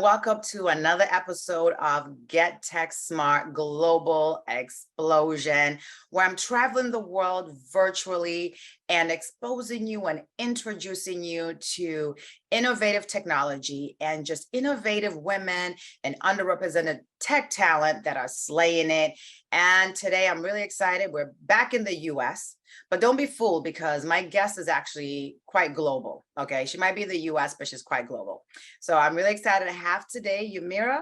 welcome to another episode of Get Tech Smart Global Explosion, where I'm traveling the world virtually and exposing you and introducing you to innovative technology and just innovative women and underrepresented tech talent that are slaying it. And today I'm really excited. We're back in the US. But don't be fooled because my guest is actually quite global. Okay, she might be in the US, but she's quite global. So I'm really excited to have today Humira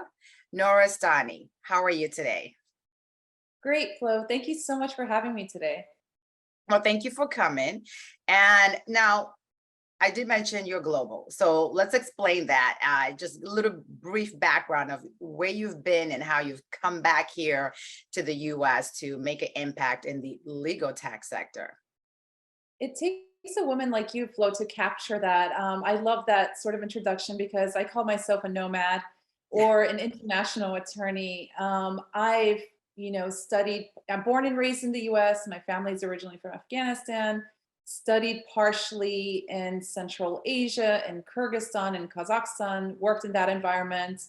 Noorestani. How are you today? Great, Flo. Thank you so much for having me today. Well, thank you for coming. And now I did mention you're global. So let's explain that. Just a little brief background of where you've been and how you've come back here to the US to make an impact in the legal tech sector. It takes a woman like you, Flo, to capture that. I love that sort of introduction because I call myself a nomad or an international attorney. I'm born and raised in the US. My family's originally from Afghanistan, studied partially in Central Asia, in Kyrgyzstan and Kazakhstan, worked in that environment.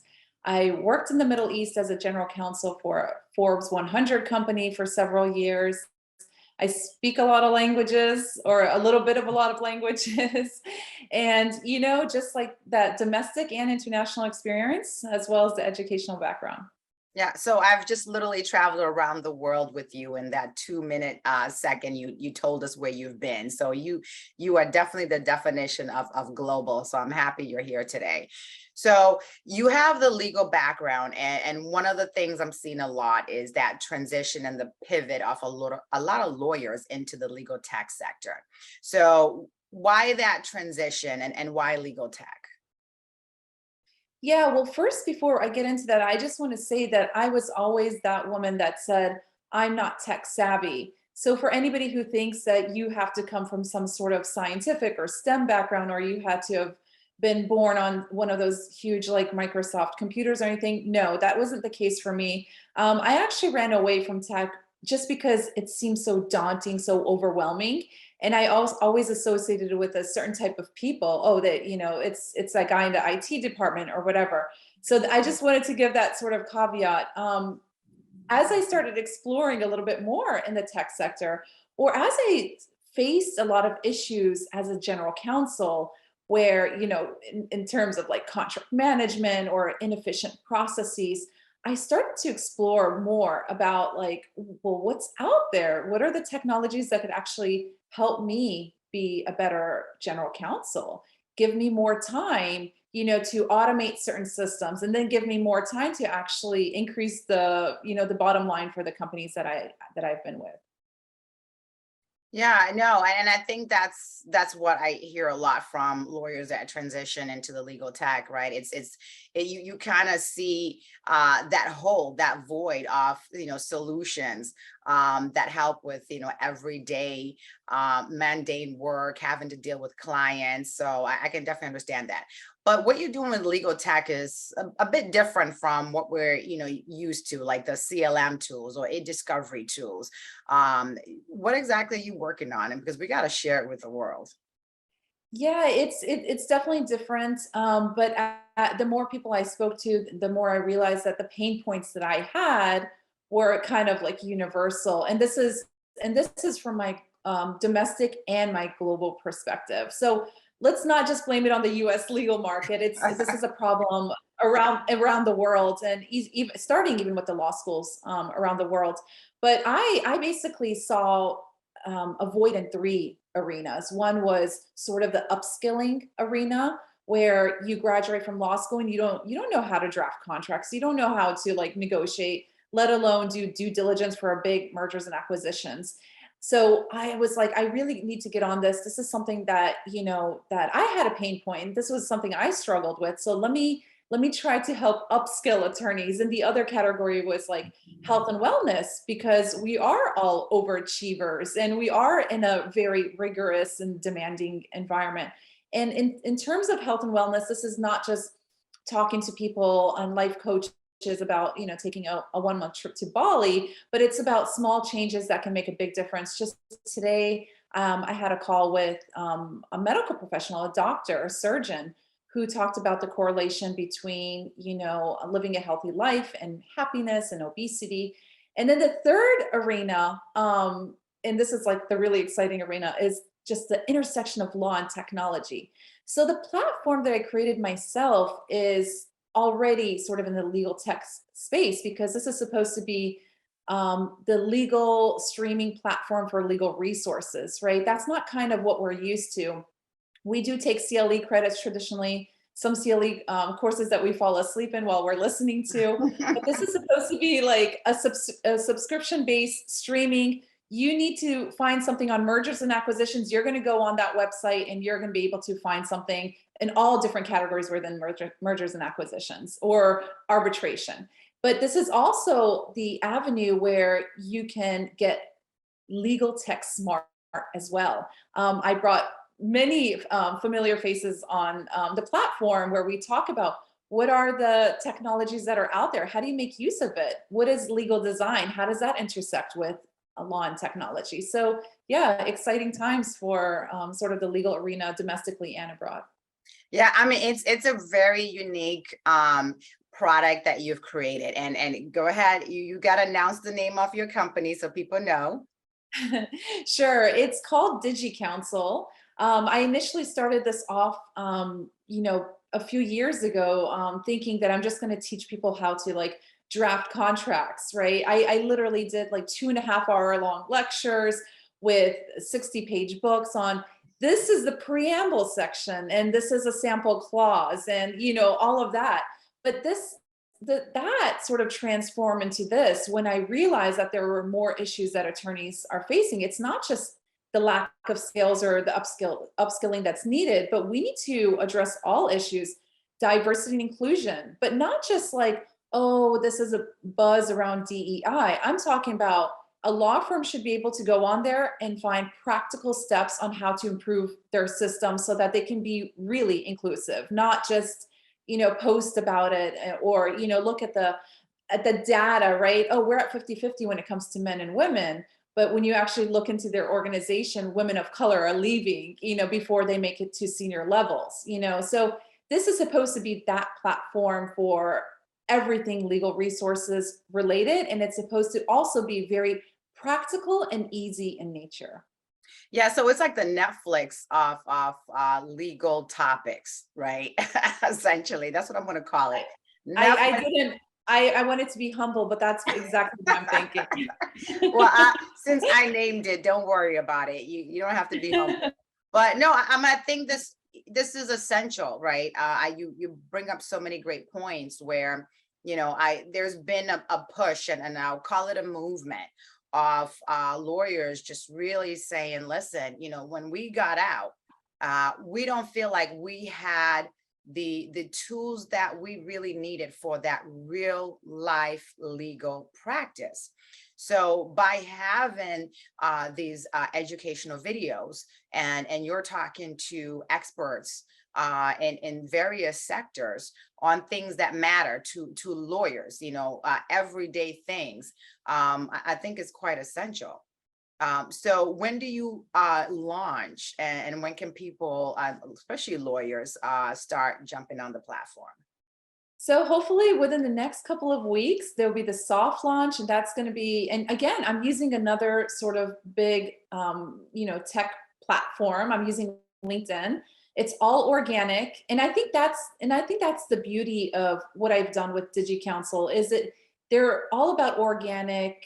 I worked in the Middle East as a general counsel for Forbes 100 company for several years. I speak a lot of languages or a little bit of a lot of languages. And, just like that domestic and international experience, as well as the educational background. Yeah, so I've just literally traveled around the world with you in that 2 minute second. You told us where you've been. So you are definitely the definition of global. So I'm happy you're here today. So you have the legal background, and one of the things I'm seeing a lot is that transition and the pivot of a lot of lawyers into the legal tech sector. So why that transition and why legal tech? Yeah, well, first, before I get into that, I just want to say that I was always that woman that said, I'm not tech savvy. So, for anybody who thinks that you have to come from some sort of scientific or STEM background, or you had to have been born on one of those huge, like Microsoft computers or anything, no, that wasn't the case for me. I actually ran away from tech just because it seemed so daunting, so overwhelming. And I always associated it with a certain type of people. Oh, that it's that guy in the IT department or whatever. So I just wanted to give that sort of caveat. As I started exploring a little bit more in the tech sector, or as I faced a lot of issues as a general counsel, where in terms of like contract management or inefficient processes, I started to explore more about like, well, what's out there? What are the technologies that could actually help me be a better general counsel? Give me more time, to automate certain systems, and then give me more time to actually increase the bottom line for the companies that I've been with. Yeah, I know. And I think that's what I hear a lot from lawyers that transition into the legal tech, right? You kind of see that hole, that void of, solutions that help with, everyday mundane work, having to deal with clients. So I can definitely understand that. But what you're doing with legal tech is a bit different from what we're, used to, like the CLM tools or e-discovery tools. What exactly are you working on? And because we got to share it with the world. Yeah, it's definitely different. But the more people I spoke to, the more I realized that the pain points that I had were kind of like universal. And this is from my domestic and my global perspective. So let's not just blame it on the U.S. legal market. This is a problem around the world, and even starting even with the law schools around the world. But I basically saw a void in three arenas. One was sort of the upskilling arena, where you graduate from law school and you don't know how to draft contracts. You don't know how to like negotiate, let alone do due diligence for a big mergers and acquisitions. So I was like, I really need to get on this. This is something that, that I had a pain point. This was something I struggled with. So let me try to help upskill attorneys. And the other category was like health and wellness, because we are all overachievers and we are in a very rigorous and demanding environment. And in terms of health and wellness, this is not just talking to people on life coaches about, taking a 1 month trip to Bali, but it's about small changes that can make a big difference. Just today, I had a call with a medical professional, a doctor, a surgeon, who talked about the correlation between, living a healthy life and happiness and obesity. And then the third arena, and this is like the really exciting arena, is just the intersection of law and technology. So the platform that I created myself is already sort of in the legal tech space, because this is supposed to be the legal streaming platform for legal resources, right? That's not kind of what we're used to. We do take CLE credits traditionally, some CLE courses that we fall asleep in while we're listening to. But this is supposed to be like a subscription-based streaming. You need to find something on mergers and acquisitions. You're going to go on that website and you're going to be able to find something in all different categories within mergers and acquisitions or arbitration. But this is also the avenue where you can get legal tech smart as well. I brought many familiar faces on the platform where we talk about what are the technologies that are out there? How do you make use of it? What is legal design? How does that intersect with law and technology? So yeah, exciting times for sort of the legal arena domestically and abroad. Yeah, I mean, it's a very unique product that you've created. And go ahead, you got to announce the name of your company so people know. Sure. It's called DigiCounsel. I initially started this off, a few years ago, thinking that I'm just going to teach people how to like draft contracts, right? I literally did like 2.5 hour long lectures with 60-page books on this is the preamble section and this is a sample clause and, all of that. But that sort of transformed into this when I realized that there were more issues that attorneys are facing. It's not just the lack of skills or the upskilling that's needed, but we need to address all issues, diversity and inclusion, but not just like, oh, this is a buzz around DEI. I'm talking about a law firm should be able to go on there and find practical steps on how to improve their system so that they can be really inclusive, not just post about it or look at the data, right? Oh, we're at 50-50 when it comes to men and women, but when you actually look into their organization, women of color are leaving before they make it to senior levels. So this is supposed to be that platform for everything legal resources related, and it's supposed to also be very practical and easy in nature. Yeah, so it's like the Netflix of legal topics, right? Essentially, that's what I'm going to call it. I Netflix. didn't, I wanted to be humble, but that's exactly what I'm thinking. Well, since I named it, don't worry about it. You don't have to be humble. But no, I think this is essential, right? You bring up so many great points where there's been a push and I'll call it a movement of lawyers just really saying, listen, when we got out, we don't feel like we had the tools that we really needed for that real life legal practice. So by having these educational videos and you're talking to experts in various sectors on things that matter to lawyers, everyday things, I think is quite essential. So when do you launch and when can people, especially lawyers, start jumping on the platform? So hopefully within the next couple of weeks, there'll be the soft launch, and that's going to be, and again, I'm using another sort of big, tech platform. I'm using LinkedIn. It's all organic. And I think that's the beauty of what I've done with DigiCounsel is that they're all about organic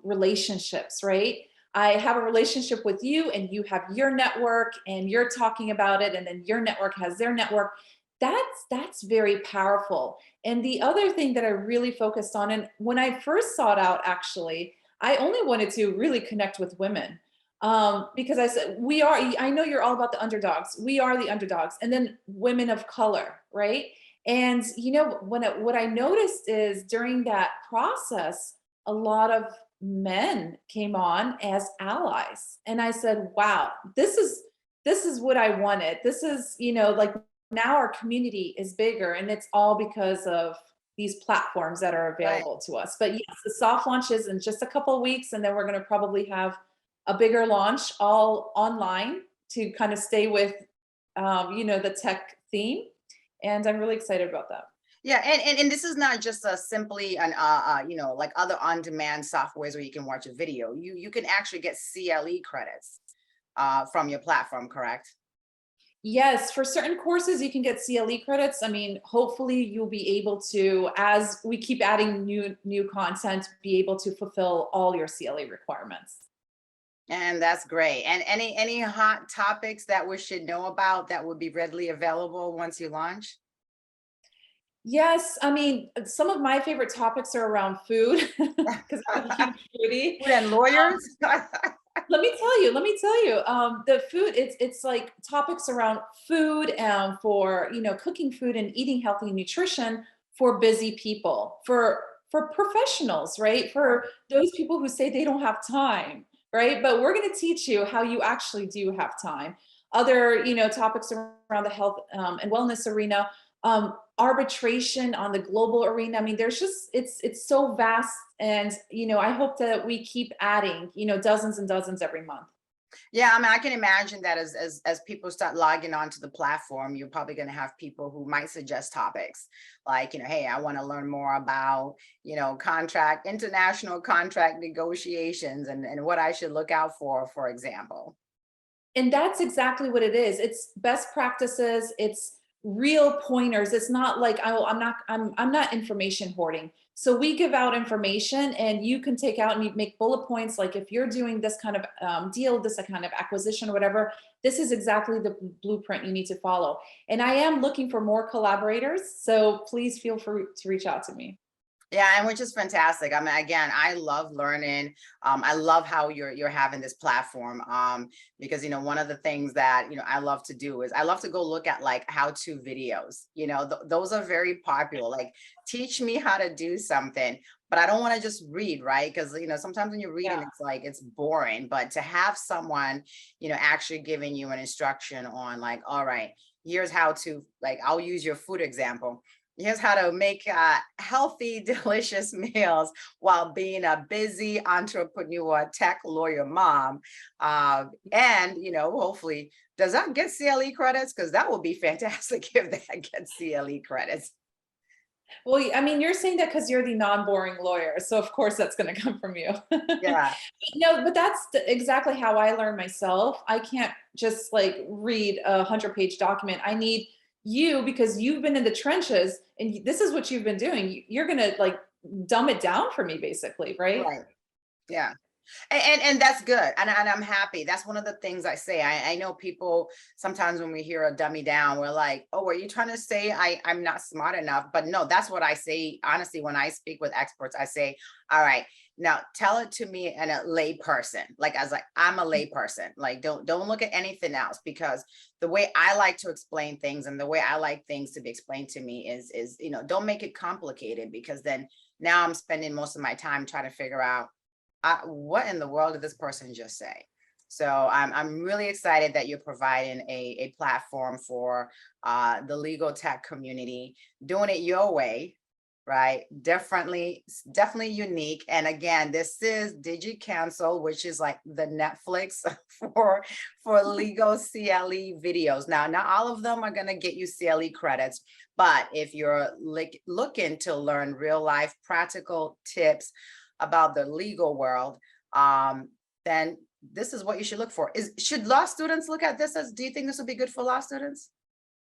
relationships, right? I have a relationship with you and you have your network and you're talking about it, and then your network has their network. That's very powerful. And the other thing that I really focused on, and when I first sought out, actually, I only wanted to really connect with women because I said, I know you're all about the underdogs. We are the underdogs. And then women of color, right? And what I noticed is during that process, a lot of men came on as allies. And I said, wow, this is what I wanted. This is, like now our community is bigger, and it's all because of these platforms that are Right. available to us. But yes, the soft launch is in just a couple of weeks, and then we're going to probably have a bigger launch all online to kind of stay with, the tech theme. And I'm really excited about that. Yeah, and this is not just a simply an like other on-demand softwares where you can watch a video. You can actually get CLE credits from your platform, correct? Yes, for certain courses, you can get CLE credits. I mean, hopefully you'll be able to, as we keep adding new content, be able to fulfill all your CLE requirements. And that's great. And any hot topics that we should know about that would be readily available once you launch? Yes, I mean, some of my favorite topics are around food because I'm a huge foodie. Food and lawyers? Let me tell you, the food, it's like topics around food, for, cooking food and eating healthy nutrition for busy people, for professionals, right? For those people who say they don't have time, right? But we're going to teach you how you actually do have time. Other, topics around the health, and wellness arena, arbitration on the global arena. I mean, there's just it's so vast, and I hope that we keep adding, dozens and dozens every month. Yeah, I mean, I can imagine that as people start logging onto the platform, you're probably going to have people who might suggest topics like, hey, I want to learn more about, international contract negotiations and what I should look out for example. And that's exactly what it is. It's best practices. It's real pointers. It's not like, oh, I'm not information hoarding. So we give out information, and you can take out and you make bullet points. Like if you're doing this kind of, deal, this kind of acquisition or whatever, this is exactly the blueprint you need to follow. And I am looking for more collaborators. So please feel free to reach out to me. Yeah, and which is fantastic. I mean, again, I love learning. I love how you're having this platform. Because one of the things that I love to do is I love to go look at like how-to videos. Those are very popular. Like, teach me how to do something, but I don't want to just read, right? Because sometimes when you're reading, Yeah. it's like it's boring. But to have someone, actually giving you an instruction on like, all right, here's how to, like, I'll use your food example. Here's how to make healthy, delicious meals while being a busy entrepreneur, tech lawyer mom. And, hopefully, does that get CLE credits? Because that would be fantastic if that gets CLE credits. Well, I mean, you're saying that because you're the non-boring lawyer, so of course that's going to come from you. Yeah. No, but that's exactly how I learn myself. I can't just like read a 100-page document. I need you, because you've been in the trenches and this is what you've been doing. You're going to like dumb it down for me, basically, right? Right. Yeah. And that's good. And I'm happy. That's one of the things I say. I know people sometimes when we hear a dummy down, we're like, oh, are you trying to say I'm not smart enough? But no, that's what I say. Honestly, when I speak with experts, I say, all right, now tell it to me in a lay person. Like as like I'm a lay person. Like don't look at anything else, because the way I like to explain things and the way I like things to be explained to me is don't make it complicated, because then now I'm spending most of my time trying to figure out what in the world did this person just say? So I'm really excited that you're providing a platform for the legal tech community, doing it your way, right? Definitely unique. And again, this is DigiCounsel, which is like the Netflix for legal CLE videos. Now, not all of them are going to get you CLE credits, but if you're looking to learn real life practical tips about the legal world, then this is what you should look for. Should law students look at this as, do you think this would be good for law students?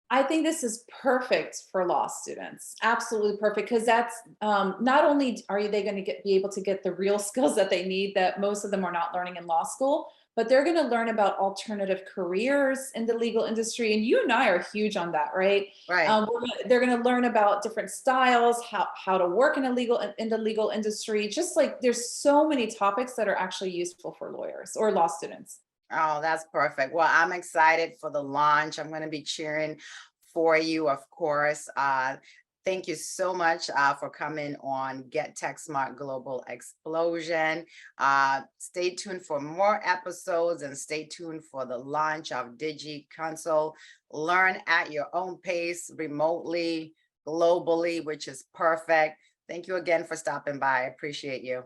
I think this is perfect for law students. Absolutely perfect, because that's, not only are they going to be able to get the real skills that they need that most of them are not learning in law school, but they're going to learn about alternative careers in the legal industry. And you and I are huge on that, right? Right. They're going to learn about different styles, how to work in the legal industry. Just like there's so many topics that are actually useful for lawyers or law students. Oh, that's perfect. Well, I'm excited for the launch. I'm going to be cheering for you, of course. Thank you so much for coming on Get Tech Smart Global Explosion. Stay tuned for more episodes and stay tuned for the launch of DigiCounsel. Learn at your own pace, remotely, globally, which is perfect. Thank you again for stopping by. I appreciate you.